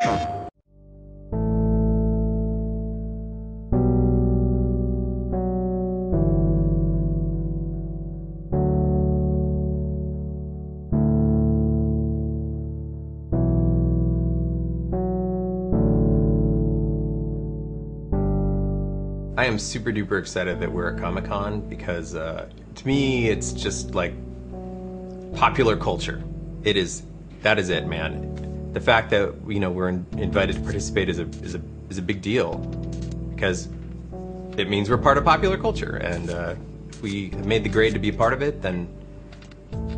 I am super duper excited that we're at Comic-Con because to me it's just like popular culture. That is it, man. The fact that we're invited to participate is a big deal because it means we're part of popular culture, and if we have made the grade to be a part of it, then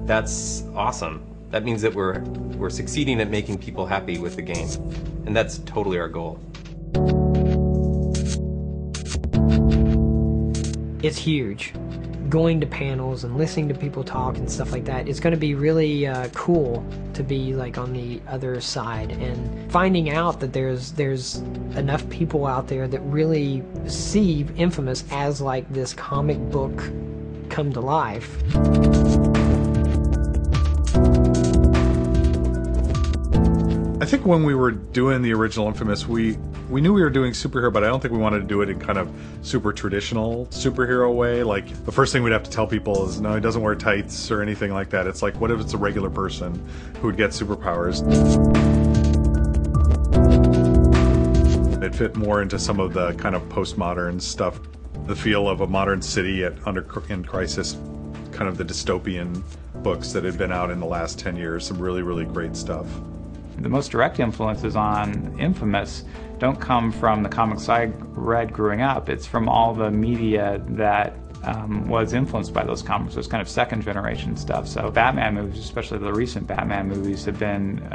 that's awesome. That means that we're succeeding at making people happy with the game, and that's totally our goal. It's huge. Going to panels and listening to people talk and stuff like that, it's going to be really cool to be like on the other side and finding out that there's enough people out there that really see Infamous as like this comic book come to life. I think when we were doing the original Infamous, we knew we were doing superhero, but I don't think we wanted to do it in kind of super traditional superhero way. Like, the first thing we'd have to tell people is, no, he doesn't wear tights or anything like that. It's like, what if it's a regular person who would get superpowers? It fit more into some of the kind of postmodern stuff, the feel of a modern city in crisis, kind of the dystopian books that had been out in the last 10 years, some really, really great stuff. The most direct influences on Infamous don't come from the comics I read growing up. It's from all the media that was influenced by those comics. It was kind of second generation stuff. So Batman movies, especially the recent Batman movies, have been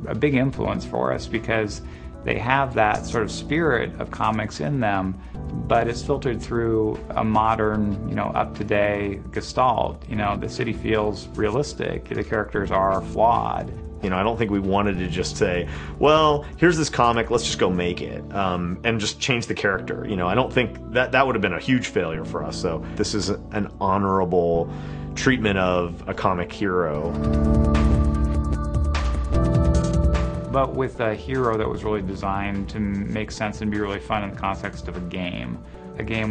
a big influence for us because they have that sort of spirit of comics in them, but it's filtered through a modern, up-to-date gestalt. The city feels realistic. The characters are flawed. I don't think we wanted to just say, well, here's this comic, let's just go make it, and just change the character. I don't think that would have been a huge failure for us. So this is an honorable treatment of a comic hero. But with a hero that was really designed to make sense and be really fun in the context of a game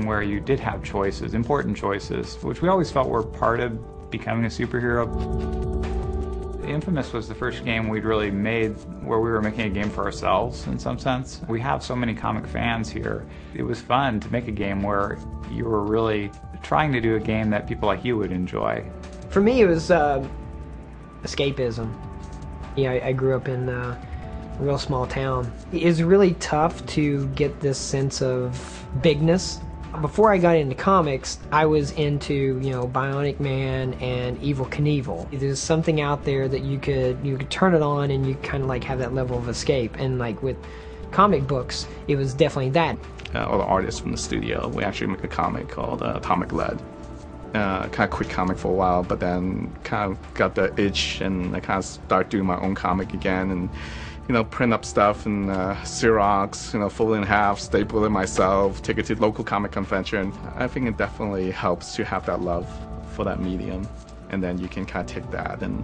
where you did have choices, important choices, which we always felt were part of becoming a superhero. Infamous was the first game we'd really made where we were making a game for ourselves in some sense. We have so many comic fans here. It was fun to make a game where you were really trying to do a game that people like you would enjoy. For me, it was escapism. I grew up in a real small town. It was really tough to get this sense of bigness. Before I got into comics, I was into, Bionic Man and Evel Knievel. There's something out there that you could turn it on and you kind of like have that level of escape. And like with comic books, it was definitely that. All the artists from the studio, we actually make a comic called Atomic Lead. Kind of quit comic for a while, but then kind of got the itch and I kind of started doing my own comic again and print up stuff and Xerox, fold it in half, staple it myself, take it to local comic convention. I think it definitely helps to have that love for that medium, and then you can kind of take that and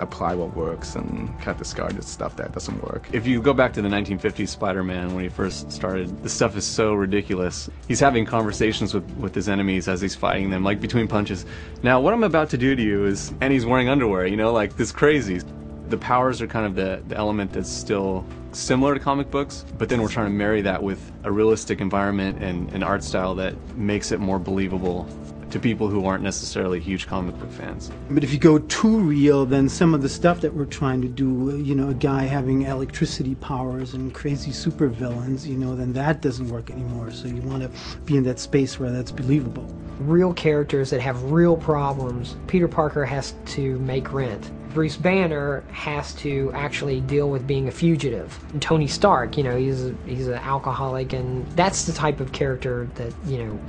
apply what works and kind of discard the stuff that doesn't work. If you go back to the 1950s Spider-Man when he first started, the stuff is so ridiculous. He's having conversations with his enemies as he's fighting them, like between punches. Now, what I'm about to do to you is, and he's wearing underwear, like this crazy. The powers are kind of the element that's still similar to comic books, but then we're trying to marry that with a realistic environment and an art style that makes it more believable to people who aren't necessarily huge comic book fans. But if you go too real, then some of the stuff that we're trying to do, a guy having electricity powers and crazy supervillains, then that doesn't work anymore. So you want to be in that space where that's believable. Real characters that have real problems. Peter Parker has to make rent. Bruce Banner has to actually deal with being a fugitive. And Tony Stark, he's an alcoholic, and that's the type of character that,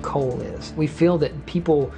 Cole is. We feel that people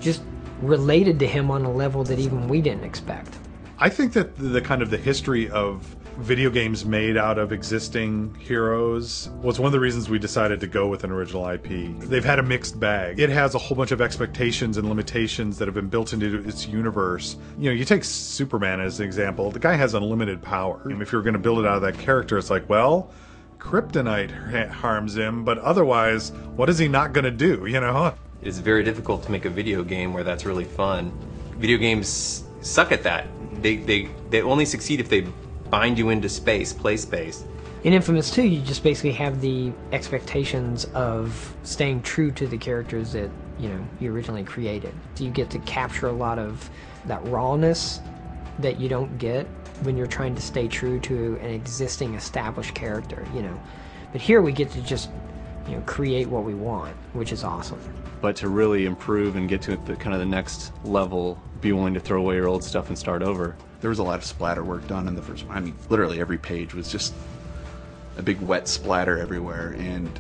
just related to him on a level that even we didn't expect. I think that the kind of the history of video games made out of existing heroes was one of the reasons we decided to go with an original IP. They've had a mixed bag. It has a whole bunch of expectations and limitations that have been built into its universe. You know, you take Superman as an example. The guy has unlimited power. And if you're going to build it out of that character, it's like, well, kryptonite harms him, but otherwise, what is he not going to do, you know? It's very difficult to make a video game where that's really fun. Video games suck at that. They only succeed if they bind you into space, play space. In Infamous 2, you just basically have the expectations of staying true to the characters that, you know, you originally created. So you get to capture a lot of that rawness that you don't get when you're trying to stay true to an existing established character, you know. But here we get to just, you know, create what we want, which is awesome. But to really improve and get to the kind of the next level, be willing to throw away your old stuff and start over. There was a lot of splatter work done in the first one. I mean, literally every page was just a big wet splatter everywhere, and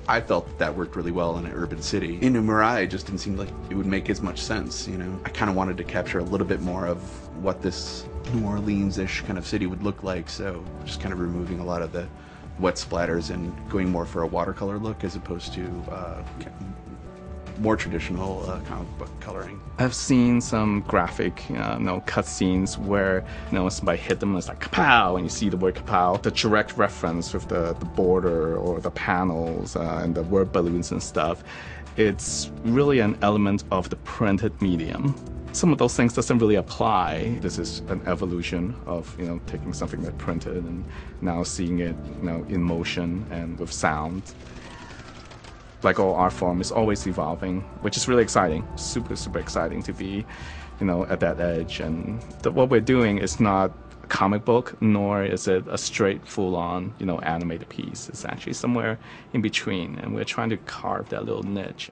I felt that worked really well in an urban city. In Mirai, it just didn't seem like it would make as much sense, you know. I kind of wanted to capture a little bit more of what this New Orleans-ish kind of city would look like, so just kind of removing a lot of the wet splatters and going more for a watercolor look as opposed to more traditional comic book coloring. I've seen some graphic, cutscenes where, somebody hit them and it's like kapow, and you see the word kapow. The direct reference with the border or the panels and the word balloons and stuff. It's really an element of the printed medium. Some of those things doesn't really apply. This is an evolution of, taking something that printed and now seeing it, in motion and with sound. Like all art form, is always evolving, which is really exciting. Super, super exciting to be, at that edge. And what we're doing is not a comic book, nor is it a straight, full-on, animated piece. It's actually somewhere in between, and we're trying to carve that little niche.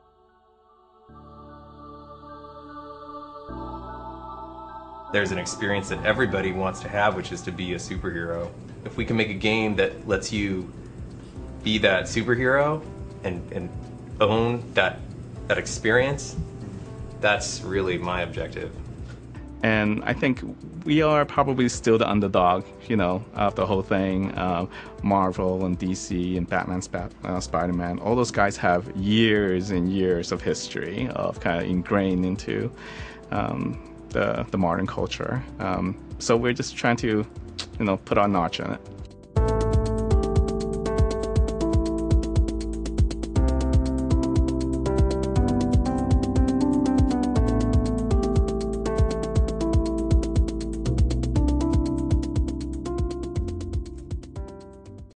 There's an experience that everybody wants to have, which is to be a superhero. If we can make a game that lets you be that superhero and own that experience, that's really my objective. And I think we are probably still the underdog, of the whole thing. Marvel and DC and Batman, Spider-Man, all those guys have years and years of history of kind of ingrained into the modern culture. So we're just trying to, put our notch in it.